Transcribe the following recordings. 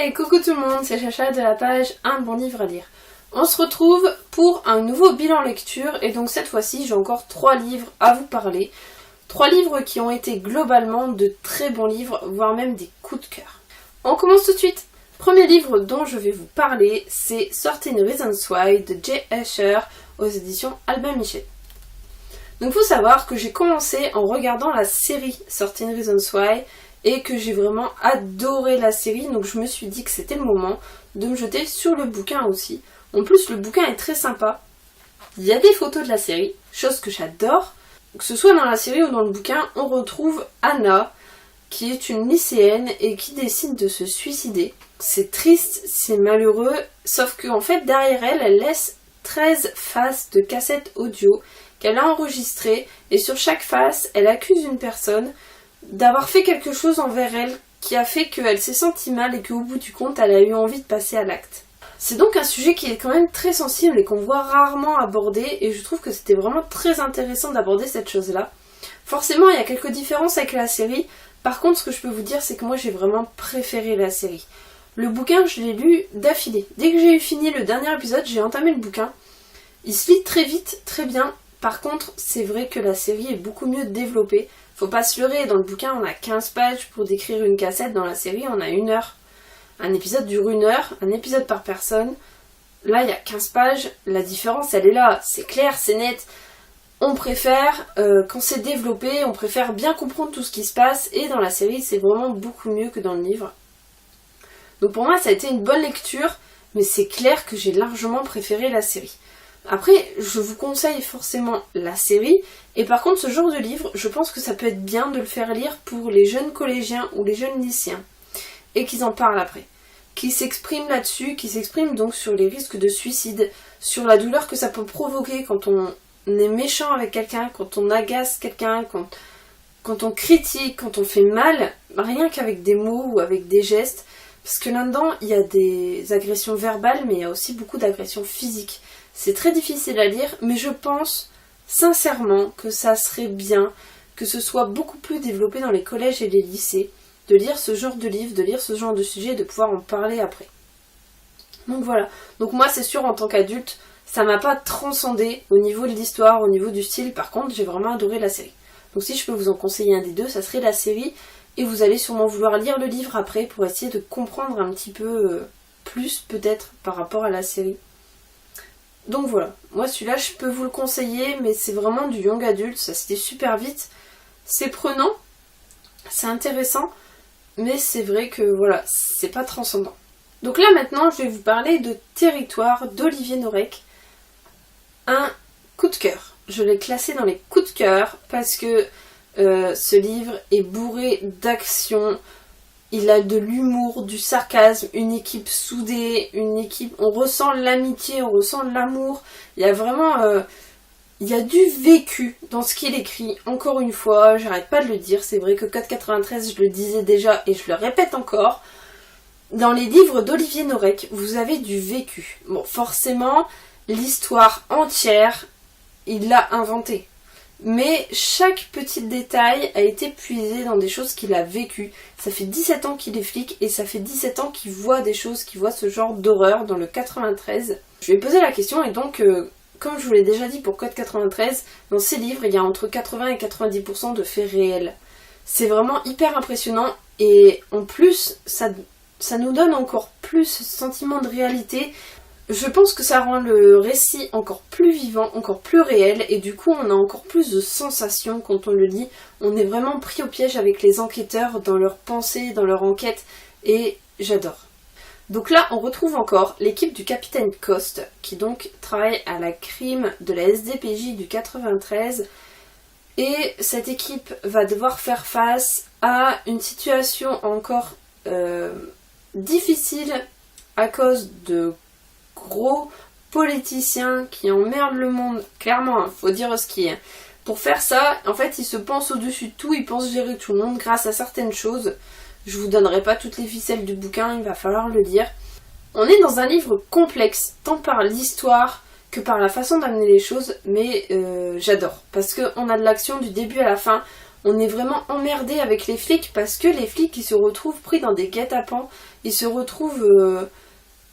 Hey, coucou tout le monde, c'est Chacha de la page Un bon livre à lire. On se retrouve pour un nouveau bilan lecture et donc cette fois-ci j'ai encore 3 livres à vous parler. 3 livres qui ont été globalement de très bons livres, voire même des coups de cœur. On commence tout de suite. Premier livre dont je vais vous parler, c'est 13 Reasons Why de Jay Asher aux éditions Albin Michel. Donc faut savoir que j'ai commencé en regardant la série 13 Reasons Why et que j'ai vraiment adoré la série, donc je me suis dit que c'était le moment de me jeter sur le bouquin aussi. En plus le bouquin est très sympa, il y a des photos de la série, chose que j'adore. Que ce soit dans la série ou dans le bouquin, on retrouve Anna, qui est une lycéenne et qui décide de se suicider. C'est triste, c'est malheureux, sauf qu'en fait derrière elle, elle laisse 13 faces de cassettes audio qu'elle a enregistrées, et sur chaque face, elle accuse une personne d'avoir fait quelque chose envers elle qui a fait qu'elle s'est sentie mal et qu'au bout du compte, elle a eu envie de passer à l'acte. C'est donc un sujet qui est quand même très sensible et qu'on voit rarement aborder, et je trouve que c'était vraiment très intéressant d'aborder cette chose-là. Forcément, il y a quelques différences avec la série. Par contre, ce que je peux vous dire, c'est que moi j'ai vraiment préféré la série. Le bouquin, je l'ai lu d'affilée. Dès que j'ai eu fini le dernier épisode, j'ai entamé le bouquin. Il se lit très vite, très bien. Par contre, c'est vrai que la série est beaucoup mieux développée. Faut pas se leurrer, dans le bouquin on a 15 pages pour décrire une cassette, dans la série on a 1 heure. Un épisode dure 1 heure, un épisode par personne. Là il y a 15 pages, la différence elle est là, c'est clair, c'est net. On préfère, quand c'est développé, on préfère bien comprendre tout ce qui se passe, et dans la série c'est vraiment beaucoup mieux que dans le livre. Donc pour moi ça a été une bonne lecture, mais c'est clair que j'ai largement préféré la série. Après, je vous conseille forcément la série, et par contre ce genre de livre, je pense que ça peut être bien de le faire lire pour les jeunes collégiens ou les jeunes lycéens, et qu'ils en parlent après, qu'ils s'expriment là-dessus, qu'ils s'expriment donc sur les risques de suicide, sur la douleur que ça peut provoquer quand on est méchant avec quelqu'un, quand on agace quelqu'un, quand on critique, quand on fait mal, rien qu'avec des mots ou avec des gestes, parce que là-dedans il y a des agressions verbales, mais il y a aussi beaucoup d'agressions physiques. C'est très difficile à lire, mais je pense sincèrement que ça serait bien que ce soit beaucoup plus développé dans les collèges et les lycées, de lire ce genre de livre, de lire ce genre de sujet et de pouvoir en parler après. Donc voilà. Donc moi c'est sûr, en tant qu'adulte, ça m'a pas transcendé au niveau de l'histoire, au niveau du style. Par contre, j'ai vraiment adoré la série. Donc si je peux vous en conseiller un des deux, ça serait la série, et vous allez sûrement vouloir lire le livre après pour essayer de comprendre un petit peu plus peut-être par rapport à la série. Donc voilà, moi celui-là je peux vous le conseiller, mais c'est vraiment du young adulte, ça se lit super vite, c'est prenant, c'est intéressant, mais c'est vrai que voilà, c'est pas transcendant. Donc là maintenant je vais vous parler de Territoire d'Olivier Norek, un coup de cœur. Je l'ai classé dans les coups de cœur parce que ce livre est bourré d'action. Il a de l'humour, du sarcasme, une équipe soudée, on ressent l'amitié, on ressent l'amour. Il y a vraiment, il y a du vécu dans ce qu'il écrit. Encore une fois, j'arrête pas de le dire, c'est vrai que Code 93, je le disais déjà et je le répète encore. Dans les livres d'Olivier Norek, vous avez du vécu. Bon, forcément, l'histoire entière, il l'a inventée. Mais chaque petit détail a été puisé dans des choses qu'il a vécues. Ça fait 17 ans qu'il est flic et ça fait 17 ans qu'il voit des choses, qu'il voit ce genre d'horreur dans le 93. Je vais poser la question, et donc, comme je vous l'ai déjà dit pour Code 93, dans ces livres, il y a entre 80 et 90% de faits réels. C'est vraiment hyper impressionnant, et en plus, ça nous donne encore plus ce sentiment de réalité. Je pense que ça rend le récit encore plus vivant, encore plus réel, et du coup on a encore plus de sensations quand on le lit. On est vraiment pris au piège avec les enquêteurs dans leurs pensées, dans leur enquête, et j'adore. Donc là on retrouve encore l'équipe du capitaine Coste, qui donc travaille à la crime de la SDPJ du 93, et cette équipe va devoir faire face à une situation encore difficile à cause de gros politiciens qui emmerdent le monde, clairement, hein, faut dire ce qui est. Pour faire ça, en fait, ils se pensent au-dessus de tout, ils pensent gérer tout le monde grâce à certaines choses. Je vous donnerai pas toutes les ficelles du bouquin, il va falloir le lire. On est dans un livre complexe, tant par l'histoire que par la façon d'amener les choses, mais j'adore. Parce qu'on a de l'action du début à la fin, on est vraiment emmerdé avec les flics, parce que les flics ils se retrouvent pris dans des guet-apens, ils se retrouvent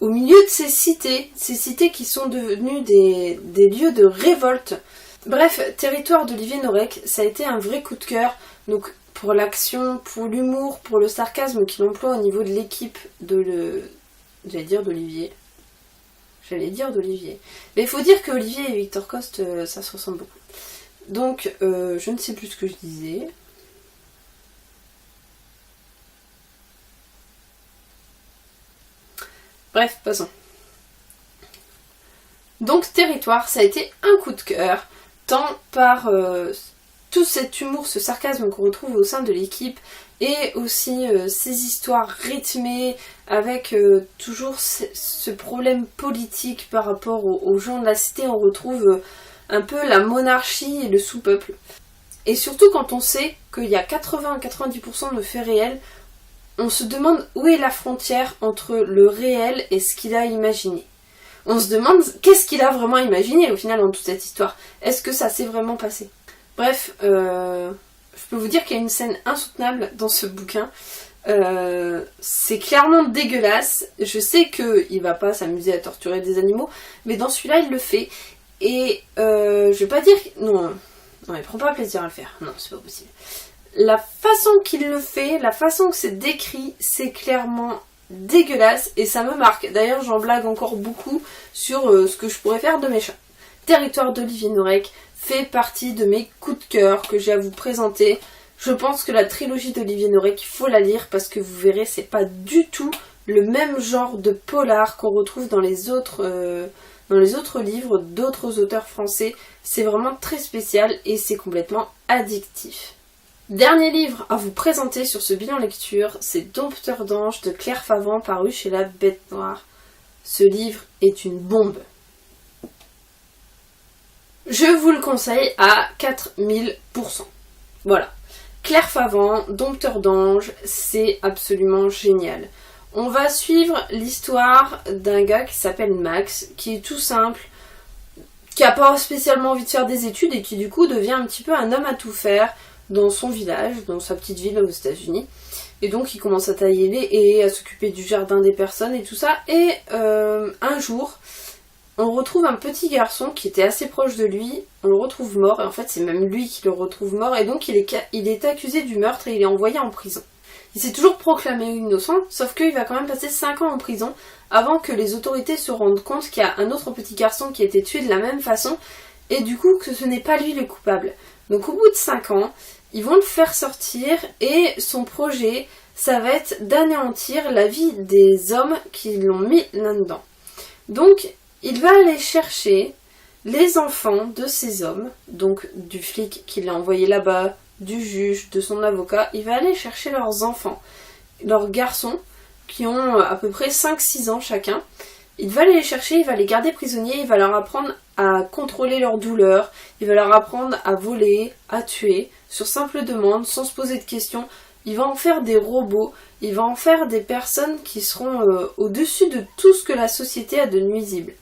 au milieu de ces cités qui sont devenues des lieux de révolte. Bref, Territoire d'Olivier Norek, ça a été un vrai coup de cœur, donc pour l'action, pour l'humour, pour le sarcasme qu'il emploie au niveau de l'équipe J'allais dire d'Olivier. Mais il faut dire que Olivier et Victor Coste, ça se ressemble beaucoup. Donc, je ne sais plus ce que je disais. Bref, passons. Donc, Territoire, ça a été un coup de cœur, tant par tout cet humour, ce sarcasme qu'on retrouve au sein de l'équipe, et aussi ces histoires rythmées avec toujours ce problème politique par rapport aux gens de la cité. On retrouve un peu la monarchie et le sous-peuple. Et surtout quand on sait qu'il y a 80-90% de faits réels, on se demande où est la frontière entre le réel et ce qu'il a imaginé. On se demande qu'est-ce qu'il a vraiment imaginé au final dans toute cette histoire. Est-ce que ça s'est vraiment passé ? Bref, je peux vous dire qu'il y a une scène insoutenable dans ce bouquin. C'est clairement dégueulasse. Je sais qu'il va pas s'amuser à torturer des animaux, mais dans celui-là il le fait. Et je vais pas dire... Non, il prend pas plaisir à le faire. Non, c'est pas possible. La façon qu'il le fait, la façon que c'est décrit, c'est clairement dégueulasse et ça me marque. D'ailleurs, j'en blague encore beaucoup sur ce que je pourrais faire de mes chats. Territoire d'Olivier Norek fait partie de mes coups de cœur que j'ai à vous présenter. Je pense que la trilogie d'Olivier Norek, il faut la lire parce que vous verrez, c'est pas du tout le même genre de polar qu'on retrouve dans les autres livres d'autres auteurs français. C'est vraiment très spécial et c'est complètement addictif. Dernier livre à vous présenter sur ce bilan lecture, c'est Dompteur d'ange de Claire Favant, paru chez La Bête Noire. Ce livre est une bombe. Je vous le conseille à 4000%. Voilà. Claire Favant, Dompteur d'ange, c'est absolument génial. On va suivre l'histoire d'un gars qui s'appelle Max, qui est tout simple, qui n'a pas spécialement envie de faire des études et qui du coup devient un petit peu un homme à tout faire dans son village, dans sa petite ville aux États-Unis. Et donc il commence à tailler les haies, à s'occuper du jardin des personnes et tout ça. Et un jour, on retrouve un petit garçon qui était assez proche de lui, on le retrouve mort, et en fait c'est même lui qui le retrouve mort, et donc il est accusé du meurtre et il est envoyé en prison. Il s'est toujours proclamé innocent, sauf qu'il va quand même passer 5 ans en prison avant que les autorités se rendent compte qu'il y a un autre petit garçon qui a été tué de la même façon, et du coup que ce n'est pas lui le coupable. Donc au bout de 5 ans, ils vont le faire sortir, et son projet, ça va être d'anéantir la vie des hommes qui l'ont mis là-dedans. Donc il va aller chercher les enfants de ces hommes, donc du flic qui l'a envoyé là-bas, du juge, de son avocat. Il va aller chercher leurs enfants, leurs garçons, qui ont à peu près 5-6 ans chacun. Il va les chercher, il va les garder prisonniers, il va leur apprendre à contrôler leur douleur, il va leur apprendre à voler, à tuer, sur simple demande, sans se poser de questions. Il va en faire des robots, il va en faire des personnes qui seront au-dessus de tout ce que la société a de nuisible.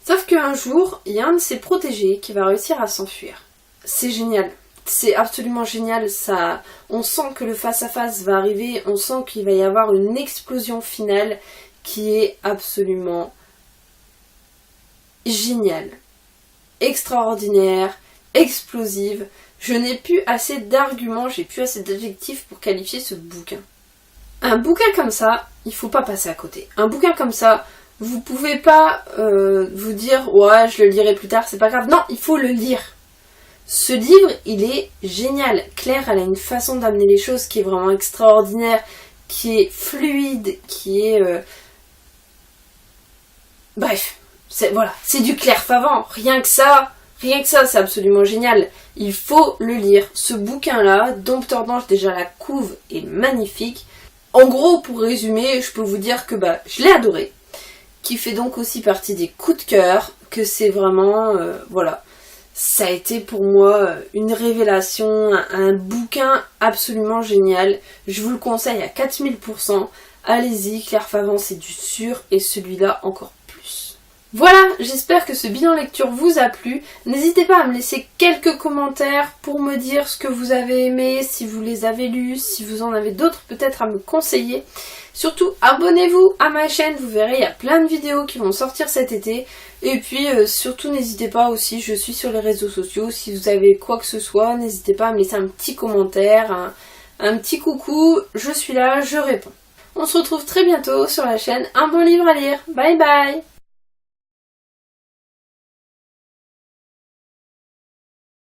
Sauf qu'un jour, il y a un de ses protégés qui va réussir à s'enfuir. C'est génial. C'est absolument génial. Ça, on sent que le face-à-face va arriver, on sent qu'il va y avoir une explosion finale qui est absolument géniale. Extraordinaire, explosive. Je n'ai plus assez d'arguments, j'ai plus assez d'adjectifs pour qualifier ce bouquin. Un bouquin comme ça, il faut pas passer à côté. Un bouquin comme ça, vous pouvez pas vous dire « ouais, je le lirai plus tard, c'est pas grave ». Non, il faut le lire. Ce livre, il est génial. Claire, elle a une façon d'amener les choses qui est vraiment extraordinaire, qui est fluide, qui est... Bref, c'est du Claire Favant. Rien que ça, c'est absolument génial. Il faut le lire. Ce bouquin-là, Dompteur d'ange, déjà la couve est magnifique. En gros, pour résumer, je peux vous dire que je l'ai adoré. Qui fait donc aussi partie des coups de cœur, que c'est vraiment, voilà, ça a été pour moi une révélation, un bouquin absolument génial, je vous le conseille à 4000%, allez-y, Claire Favant c'est du sûr, et celui-là encore plus. Voilà, j'espère que ce bilan lecture vous a plu. N'hésitez pas à me laisser quelques commentaires pour me dire ce que vous avez aimé, si vous les avez lus, si vous en avez d'autres peut-être à me conseiller. Surtout, abonnez-vous à ma chaîne, vous verrez, il y a plein de vidéos qui vont sortir cet été. Et puis, surtout, n'hésitez pas aussi, je suis sur les réseaux sociaux, si vous avez quoi que ce soit, n'hésitez pas à me laisser un petit commentaire, un petit coucou, je suis là, je réponds. On se retrouve très bientôt sur la chaîne Un bon livre à lire. Bye bye!